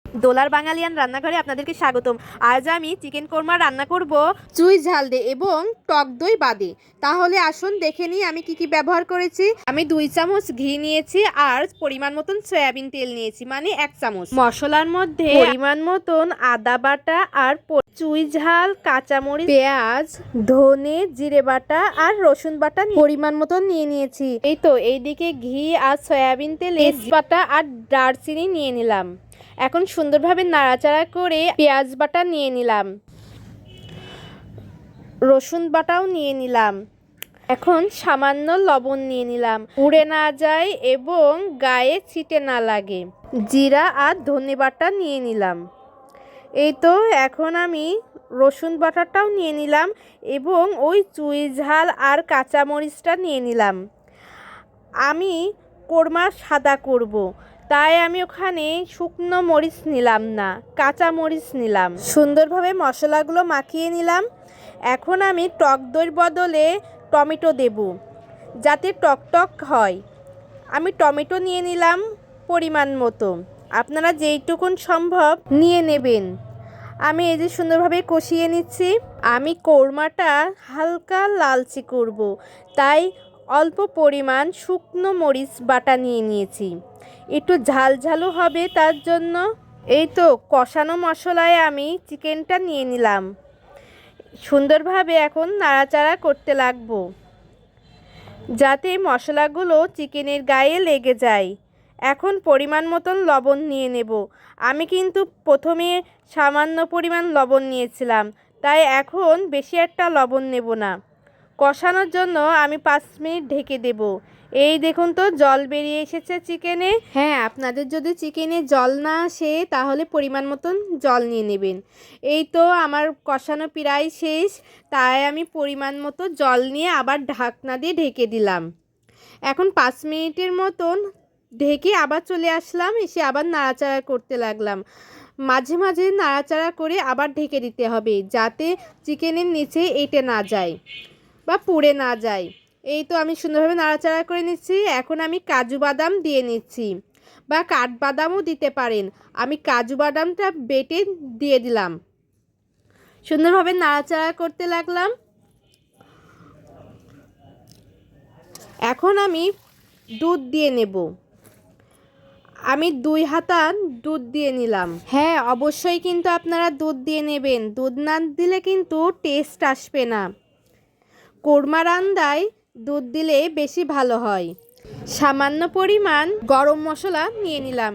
দোলার বাঙালিয়ান রান্নাঘরে আপনাদেরকে স্বাগতম। আজ আমি চিকেন কোরমা রান্না করব চুই ঝাল দিয়ে এবং টক দই বাদে। তাহলে আসুন দেখে নিই আমি কি ব্যবহার করেছি। আমি 2 চামচ ঘি নিয়েছি আর পরিমাণ মতন সয়াবিন তেল নিয়েছি, মানে 1 চামচ। মশলার মধ্যে পরিমাণ মতন আদা বাটা আর চুই ঝাল, কাঁচামরিচ, পেঁয়াজ, ধনে, জিরে বাটা আর রসুন বাটা পরিমাণ মতন নিয়ে নিয়েছি। এই তো এইদিকে ঘি আর সয়াবিন তেল, তেজপাতা আর দারচিনি নিয়ে নিলাম। এখন সুন্দরভাবে নাড়াচাড়া করে পেঁয়াজ বাটা নিয়ে নিলাম, রসুন বাটাও নিয়ে নিলাম। এখন সামান্য লবণ নিয়ে নিলাম, পুড়ে না যায় এবং গায়ে ছিটে না লাগে। জিরা আর ধনে বাটা নিয়ে নিলাম। এই তো এখন আমি রসুন বাটাটাও নিয়ে নিলাম এবং ওই চুই ঝাল আর কাঁচামরিচটা নিয়ে নিলাম। আমি কোরমা সাদা করব, তাই আমি ওখানে শুকনো মরিচ নিলাম না, কাঁচা মরিচ নিলাম। সুন্দরভাবে মশলাগুলো মাখিয়ে নিলাম। এখন আমি টক দইয়ের বদলে টমেটো দেব, যাতে টক হয়। আমি টমেটো নিয়ে নিলাম পরিমাণ মতো, আপনারা যেইটুকুন সম্ভব নিয়ে নেবেন। আমি এই যে সুন্দরভাবে কষিয়ে নিচ্ছি। আমি কোরমাটা হালকা লালচে করব, তাই অল্প পরিমাণ শুকনো মরিচ বাটা নিয়ে নিয়েছি, একটু ঝালঝালও হবে তার জন্য। এই তো কষানো মশলায় আমি চিকেনটা নিয়ে নিলাম। সুন্দরভাবে এখন নাড়াচাড়া করতে লাগবো, যাতে মশলাগুলো চিকেনের গায়ে লেগে যায়। এখন পরিমাণ মতন লবণ নিয়ে নেব। আমি কিন্তু প্রথমে সামান্য পরিমাণ লবণ নিয়েছিলাম, তাই এখন বেশি একটা লবণ নেব না। কষানোর জন্য আমি 5 মিনিট ঢেকে দেব। এই দেখুন তো জল বেরিয়ে এসেছে চিকেনে। হ্যাঁ, আপনাদের যদি চিকেনে জল না আসে তাহলে পরিমাণ মতন জল নিয়ে নেবেন। এই তো আমার কষানো প্রায় শেষ, তাই আমি পরিমাণ মতো জল নিয়ে আবার ঢাকনা দিয়ে ঢেকে দিলাম। এখন 5 মিনিটের মতন ঢেকে আবার চলে আসলাম, এসে আবার নাড়াচাড়া করতে লাগলাম। মাঝে মাঝে নাড়াচাড়া করে আবার ঢেকে দিতে হবে, যাতে চিকেনের নিচে এঁটে না যায় বা পুড়ে না যায়। এই তো আমি সুন্দরভাবে নাড়াচাড়া করে নিচ্ছি। এখন আমি কাজু বাদাম দিয়ে নিচ্ছি, বা কাঠবাদামও দিতে পারেন। আমি কাজু বাদামটা বেটে দিয়ে দিলাম। সুন্দরভাবে নাড়াচাড়া করতে লাগলাম। এখন আমি দুধ দিয়ে নেব। আমি 2 হাতা দুধ দিয়ে নিলাম। হ্যাঁ, অবশ্যই কিন্তু আপনারা দুধ দিয়ে নেবেন। দুধ না দিলে কিন্তু টেস্ট আসবে না। কোরমা রান্নায় দুধ দিলে বেশি ভালো হয়। সামান্য পরিমাণ গরম মশলা নিয়ে নিলাম।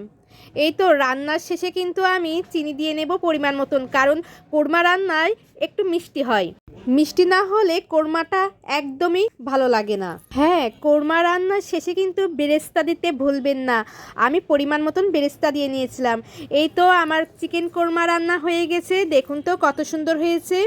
এই তো রান্নার শেষে কিন্তু আমি চিনি দিয়ে নেব পরিমাণ মতন, কারণ কোরমা রান্নায় একটু মিষ্টি হয়। মিষ্টি না হলে কোরমাটা একদমই ভালো লাগে না। হ্যাঁ, কোরমা রান্নার শেষে কিন্তু বেরেস্তা দিতে ভুলবেন না। আমি পরিমাণ মতন বেরেস্তা দিয়ে নিয়েছিলাম। এই তো আমার চিকেন কোরমা রান্না হয়ে গেছে। দেখুন তো কত সুন্দর হয়েছে।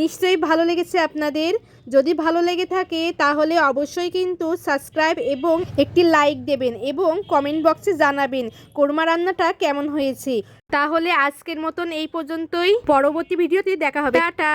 নিশ্চয়ই ভালো লেগেছে আপনাদের। যদি ভালো লেগে থাকে তাহলে অবশ্যই কিন্তু সাবস্ক্রাইব এবং একটি লাইক দেবেন এবং কমেন্ট বক্সে জানাবেন কোরমা রান্নাটা কেমন হয়েছে। তাহলে আজকের মতন এই পর্যন্তই। পরবর্তী ভিডিওতে দেখা হবে। টাটা।